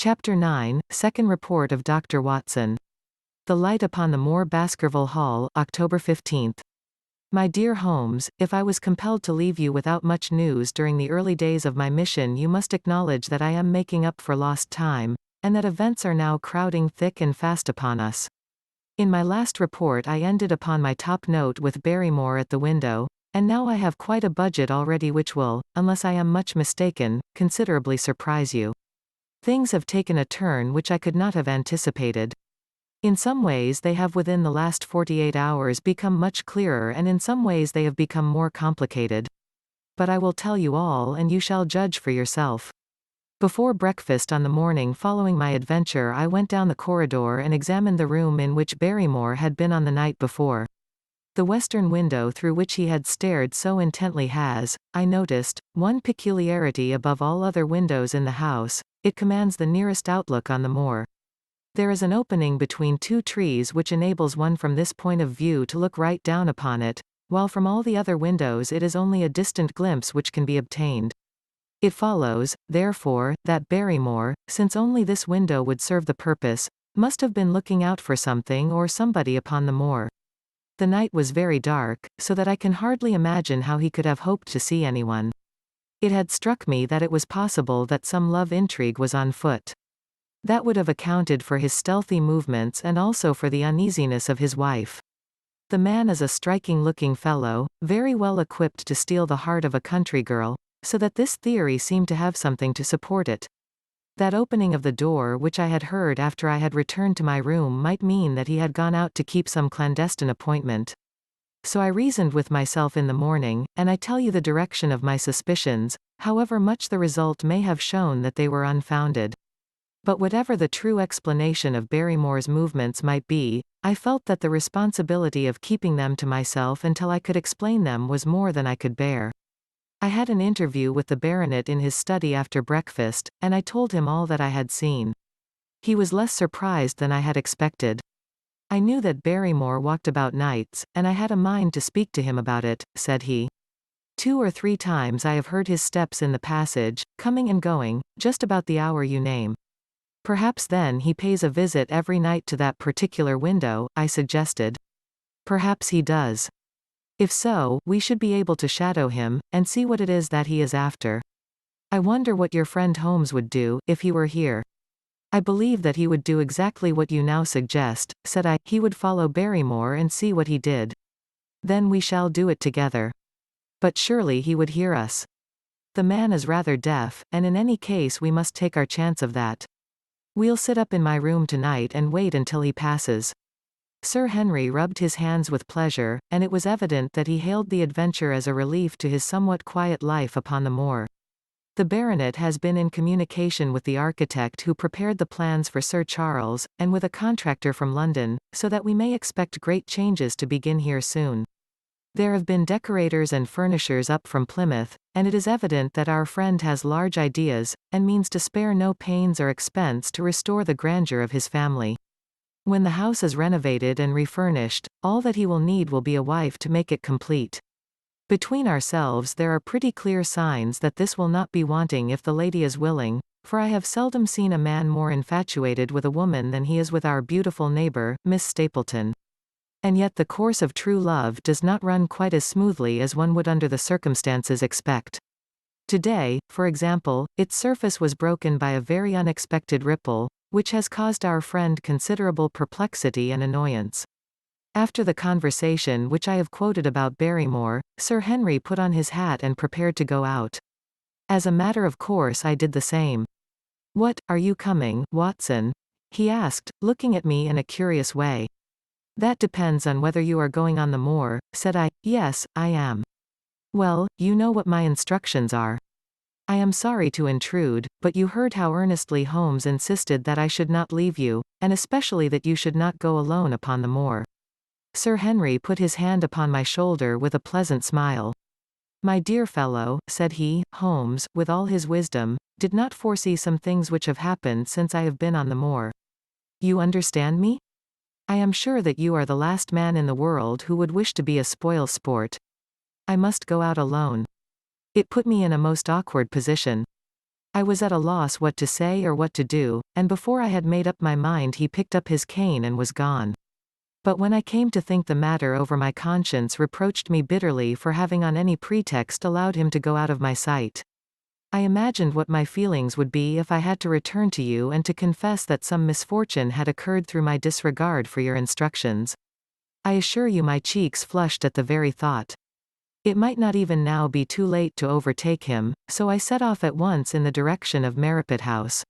Chapter 9, Second Report of Dr. Watson. The Light upon the Moor, Baskerville Hall, October 15. My dear Holmes, if I was compelled to leave you without much news during the early days of my mission, you must acknowledge that I am making up for lost time, and that events are now crowding thick and fast upon us. In my last report I ended upon my top note with Barrymore at the window, and now I have quite a budget already which will, unless I am much mistaken, considerably surprise you. Things have taken a turn which I could not have anticipated. In some ways they have within the last 48 hours become much clearer, and in some ways they have become more complicated. But I will tell you all and you shall judge for yourself. Before breakfast on the morning following my adventure I went down the corridor and examined the room in which Barrymore had been on the night before. The western window through which he had stared so intently has, I noticed, one peculiarity above all other windows in the house: it commands the nearest outlook on the moor. There is an opening between two trees which enables one from this point of view to look right down upon it, while from all the other windows it is only a distant glimpse which can be obtained. It follows, therefore, that Barrymore, since only this window would serve the purpose, must have been looking out for something or somebody upon the moor. The night was very dark, so that I can hardly imagine how he could have hoped to see anyone. It had struck me that it was possible that some love intrigue was on foot. That would have accounted for his stealthy movements and also for the uneasiness of his wife. The man is a striking-looking fellow, very well equipped to steal the heart of a country girl, so that this theory seemed to have something to support it. That opening of the door which I had heard after I had returned to my room might mean that he had gone out to keep some clandestine appointment. So I reasoned with myself in the morning, and I tell you the direction of my suspicions, however much the result may have shown that they were unfounded. But whatever the true explanation of Barrymore's movements might be, I felt that the responsibility of keeping them to myself until I could explain them was more than I could bear. I had an interview with the baronet in his study after breakfast, and I told him all that I had seen. He was less surprised than I had expected. I knew that Barrymore walked about nights, and I had a mind to speak to him about it, said he. 2 or 3 times I have heard his steps in the passage, coming and going, just about the hour you name. Perhaps then he pays a visit every night to that particular window, I suggested. Perhaps he does. If so, we should be able to shadow him, and see what it is that he is after. I wonder what your friend Holmes would do, if he were here. I believe that he would do exactly what you now suggest, said I. He would follow Barrymore and see what he did. Then we shall do it together. But surely he would hear us. The man is rather deaf, and in any case we must take our chance of that. We'll sit up in my room tonight and wait until he passes. Sir Henry rubbed his hands with pleasure, and it was evident that he hailed the adventure as a relief to his somewhat quiet life upon the moor. The baronet has been in communication with the architect who prepared the plans for Sir Charles, and with a contractor from London, so that we may expect great changes to begin here soon. There have been decorators and furnishers up from Plymouth, and it is evident that our friend has large ideas, and means to spare no pains or expense to restore the grandeur of his family. When the house is renovated and refurnished, all that he will need will be a wife to make it complete. Between ourselves there are pretty clear signs that this will not be wanting if the lady is willing, for I have seldom seen a man more infatuated with a woman than he is with our beautiful neighbour, Miss Stapleton. And yet the course of true love does not run quite as smoothly as one would under the circumstances expect. Today, for example, its surface was broken by a very unexpected ripple, which has caused our friend considerable perplexity and annoyance. After the conversation which I have quoted about Barrymore, Sir Henry put on his hat and prepared to go out. As a matter of course I did the same. "What, are you coming, Watson?" he asked, looking at me in a curious way. "That depends on whether you are going on the moor," said I. "Yes, I am." "Well, you know what my instructions are. I am sorry to intrude, but you heard how earnestly Holmes insisted that I should not leave you, and especially that you should not go alone upon the moor." Sir Henry put his hand upon my shoulder with a pleasant smile. "My dear fellow," said he, "Holmes, with all his wisdom, did not foresee some things which have happened since I have been on the moor. You understand me? I am sure that you are the last man in the world who would wish to be a spoil sport. I must go out alone. It put me in a most awkward position. I was at a loss what to say or what to do, and before I had made up my mind he picked up his cane and was gone. But when I came to think the matter over, my conscience reproached me bitterly for having on any pretext allowed him to go out of my sight. I imagined what my feelings would be if I had to return to you and to confess that some misfortune had occurred through my disregard for your instructions. I assure you my cheeks flushed at the very thought. It might not even now be too late to overtake him, so I set off at once in the direction of Merripit House.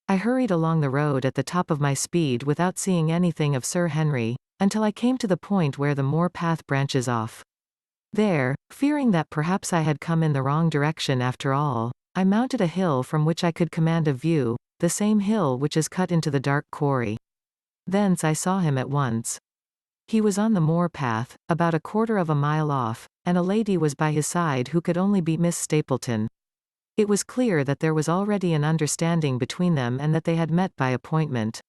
I hurried along the road at the top of my speed without seeing anything of Sir Henry, until I came to the point where the moor path branches off. There, fearing that perhaps I had come in the wrong direction after all, I mounted a hill from which I could command a view, the same hill which is cut into the dark quarry. Thence I saw him at once. He was on the moor path, about a quarter of a mile off, and a lady was by his side who could only be Miss Stapleton. It was clear that there was already an understanding between them and that they had met by appointment.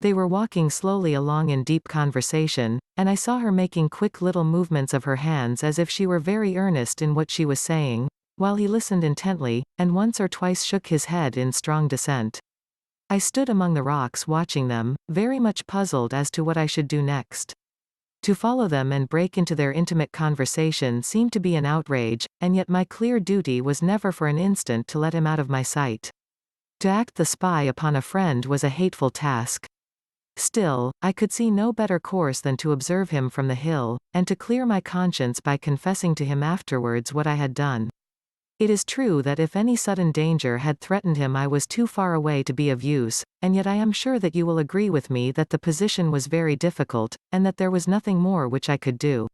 They were walking slowly along in deep conversation, and I saw her making quick little movements of her hands as if she were very earnest in what she was saying, while he listened intently, and once or twice shook his head in strong dissent. I stood among the rocks watching them, very much puzzled as to what I should do next. To follow them and break into their intimate conversation seemed to be an outrage, and yet my clear duty was never for an instant to let him out of my sight. To act the spy upon a friend was a hateful task. Still, I could see no better course than to observe him from the hill, and to clear my conscience by confessing to him afterwards what I had done. It is true that if any sudden danger had threatened him I was too far away to be of use, and yet I am sure that you will agree with me that the position was very difficult, and that there was nothing more which I could do.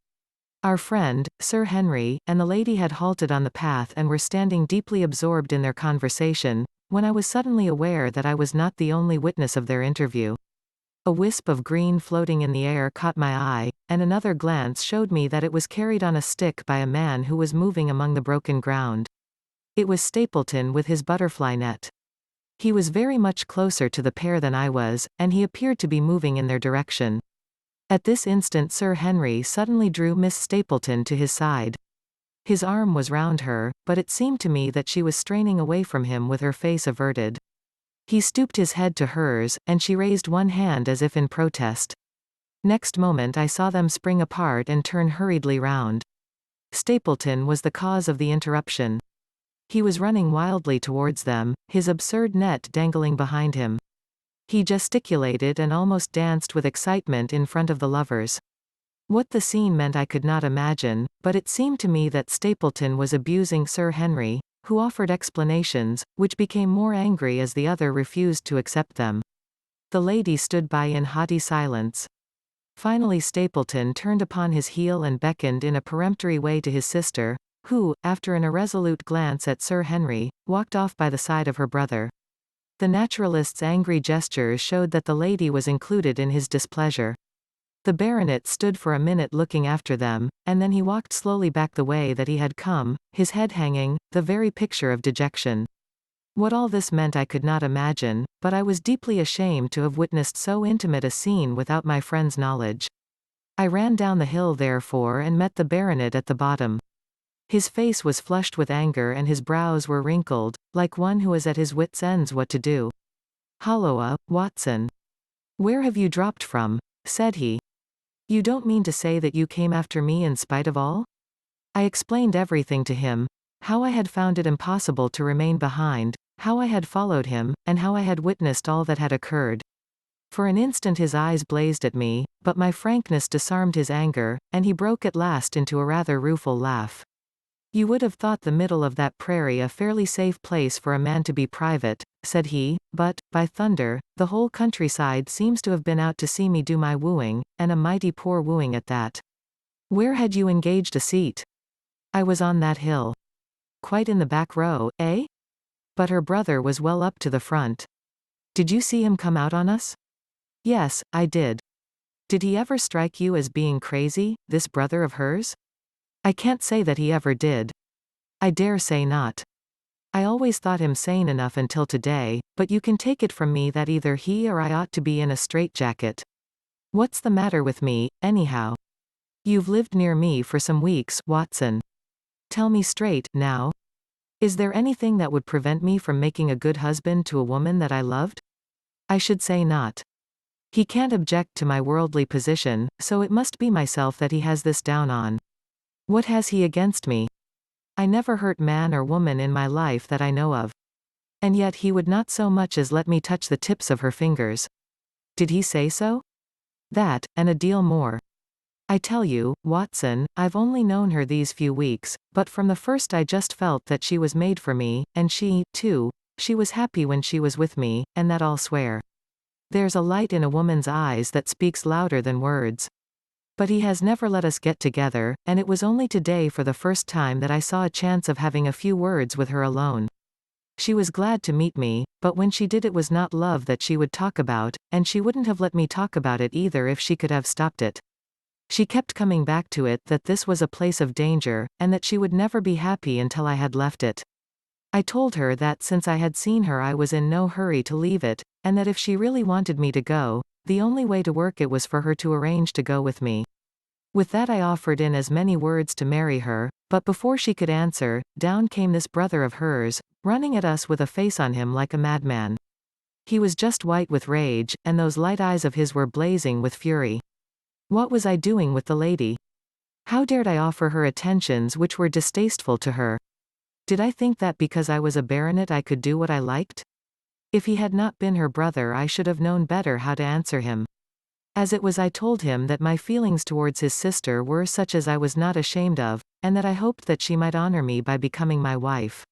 Our friend, Sir Henry, and the lady had halted on the path and were standing deeply absorbed in their conversation, when I was suddenly aware that I was not the only witness of their interview. A wisp of green floating in the air caught my eye, and another glance showed me that it was carried on a stick by a man who was moving among the broken ground. It was Stapleton with his butterfly net. He was very much closer to the pair than I was, and he appeared to be moving in their direction. At this instant Sir Henry suddenly drew Miss Stapleton to his side. His arm was round her, but it seemed to me that she was straining away from him with her face averted. He stooped his head to hers, and she raised one hand as if in protest. Next moment I saw them spring apart and turn hurriedly round. Stapleton was the cause of the interruption. He was running wildly towards them, his absurd net dangling behind him. He gesticulated and almost danced with excitement in front of the lovers. What the scene meant I could not imagine, but it seemed to me that Stapleton was abusing Sir Henry, who offered explanations, which became more angry as the other refused to accept them. The lady stood by in haughty silence. Finally Stapleton turned upon his heel and beckoned in a peremptory way to his sister, who, after an irresolute glance at Sir Henry, walked off by the side of her brother. The naturalist's angry gestures showed that the lady was included in his displeasure. The baronet stood for a minute looking after them, and then he walked slowly back the way that he had come, his head hanging, the very picture of dejection. What all this meant I could not imagine, but I was deeply ashamed to have witnessed so intimate a scene without my friend's knowledge. I ran down the hill therefore and met the baronet at the bottom. His face was flushed with anger and his brows were wrinkled, like one who is at his wits' ends what to do. "Holloa, Watson. Where have you dropped from?" said he. "You don't mean to say that you came after me in spite of all?" I explained everything to him, how I had found it impossible to remain behind, how I had followed him, and how I had witnessed all that had occurred. For an instant his eyes blazed at me, but my frankness disarmed his anger, and he broke at last into a rather rueful laugh. "You would have thought the middle of that prairie a fairly safe place for a man to be private," said he, "but, by thunder, the whole countryside seems to have been out to see me do my wooing, and a mighty poor wooing at that. Where had you engaged a seat?" "I was on that hill." "Quite in the back row, eh?" But her brother was well up to the front. "Did you see him come out on us?" "Yes, I did." "Did he ever strike you as being crazy, this brother of hers?" "I can't say that he ever did." "I dare say not. I always thought him sane enough until today, but you can take it from me that either he or I ought to be in a straitjacket. What's the matter with me, anyhow? You've lived near me for some weeks, Watson. Tell me straight, now." Is there anything that would prevent me from making a good husband to a woman that I loved? I should say not. He can't object to my worldly position, so it must be myself that he has this down on. What has he against me? I never hurt man or woman in my life that I know of. And yet he would not so much as let me touch the tips of her fingers. Did he say so? That, and a deal more. I tell you, Watson, I've only known her these few weeks, but from the first I just felt that she was made for me, and she, too, she was happy when she was with me, and that I'll swear. There's a light in a woman's eyes that speaks louder than words. But he has never let us get together, and it was only today for the first time that I saw a chance of having a few words with her alone. She was glad to meet me, but when she did it was not love that she would talk about, and she wouldn't have let me talk about it either if she could have stopped it. She kept coming back to it that this was a place of danger, and that she would never be happy until I had left it. I told her that since I had seen her I was in no hurry to leave it, and that if she really wanted me to go, the only way to work it was for her to arrange to go with me. With that I offered in as many words to marry her, but before she could answer, down came this brother of hers, running at us with a face on him like a madman. He was just white with rage, and those light eyes of his were blazing with fury. What was I doing with the lady? How dared I offer her attentions which were distasteful to her? Did I think that because I was a baronet I could do what I liked? If he had not been her brother I should have known better how to answer him. As it was I told him that my feelings towards his sister were such as I was not ashamed of, and that I hoped that she might honor me by becoming my wife.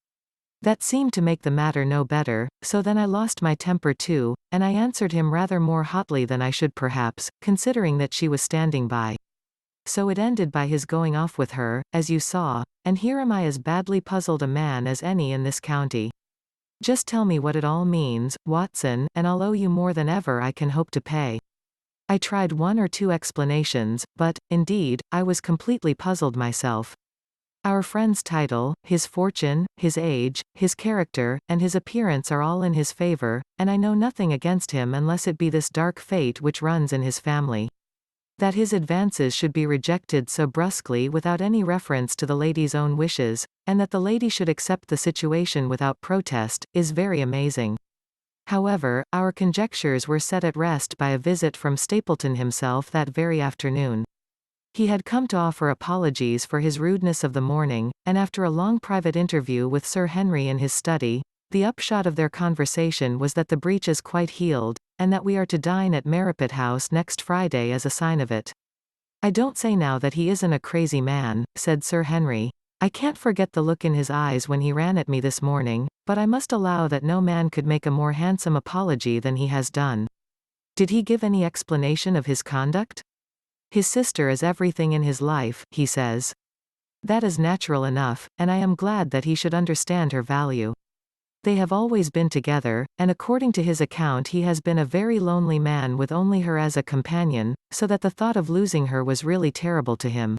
That seemed to make the matter no better, so then I lost my temper too, and I answered him rather more hotly than I should perhaps, considering that she was standing by. So it ended by his going off with her, as you saw, and here am I as badly puzzled a man as any in this county. Just tell me what it all means, Watson, and I'll owe you more than ever I can hope to pay. I tried one or two explanations, but, indeed, I was completely puzzled myself. Our friend's title, his fortune, his age, his character, and his appearance are all in his favor, and I know nothing against him unless it be this dark fate which runs in his family. That his advances should be rejected so brusquely without any reference to the lady's own wishes, and that the lady should accept the situation without protest, is very amazing. However, our conjectures were set at rest by a visit from Stapleton himself that very afternoon. He had come to offer apologies for his rudeness of the morning, and after a long private interview with Sir Henry in his study, the upshot of their conversation was that the breach is quite healed, and that we are to dine at Merripit House next Friday as a sign of it. I don't say now that he isn't a crazy man, said Sir Henry. I can't forget the look in his eyes when he ran at me this morning, but I must allow that no man could make a more handsome apology than he has done. Did he give any explanation of his conduct? His sister is everything in his life, he says. That is natural enough, and I am glad that he should understand her value. They have always been together, and according to his account he has been a very lonely man with only her as a companion, so that the thought of losing her was really terrible to him.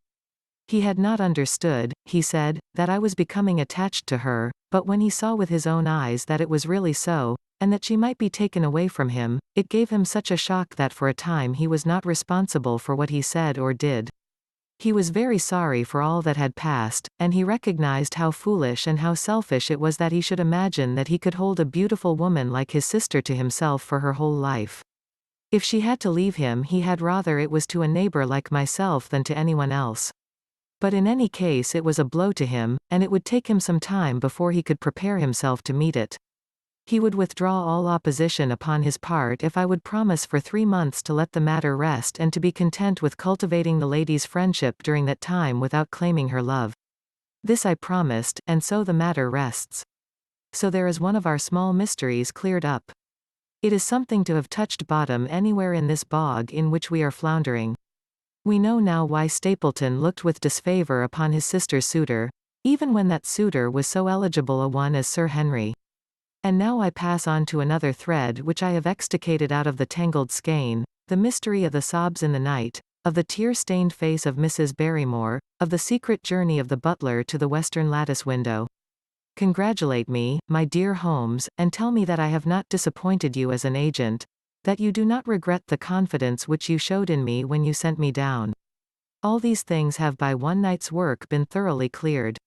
He had not understood, he said, that I was becoming attached to her, but when he saw with his own eyes that it was really so, and that she might be taken away from him, it gave him such a shock that for a time he was not responsible for what he said or did. He was very sorry for all that had passed, and he recognized how foolish and how selfish it was that he should imagine that he could hold a beautiful woman like his sister to himself for her whole life. If she had to leave him he had rather it was to a neighbor like myself than to anyone else. But in any case it was a blow to him, and it would take him some time before he could prepare himself to meet it. He would withdraw all opposition upon his part if I would promise for 3 months to let the matter rest and to be content with cultivating the lady's friendship during that time without claiming her love. This I promised, and so the matter rests. So there is one of our small mysteries cleared up. It is something to have touched bottom anywhere in this bog in which we are floundering. We know now why Stapleton looked with disfavor upon his sister's suitor, even when that suitor was so eligible a one as Sir Henry. And now I pass on to another thread which I have extricated out of the tangled skein, the mystery of the sobs in the night, of the tear-stained face of Mrs. Barrymore, of the secret journey of the butler to the western lattice window. Congratulate me, my dear Holmes, and tell me that I have not disappointed you as an agent, that you do not regret the confidence which you showed in me when you sent me down. All these things have by one night's work been thoroughly cleared.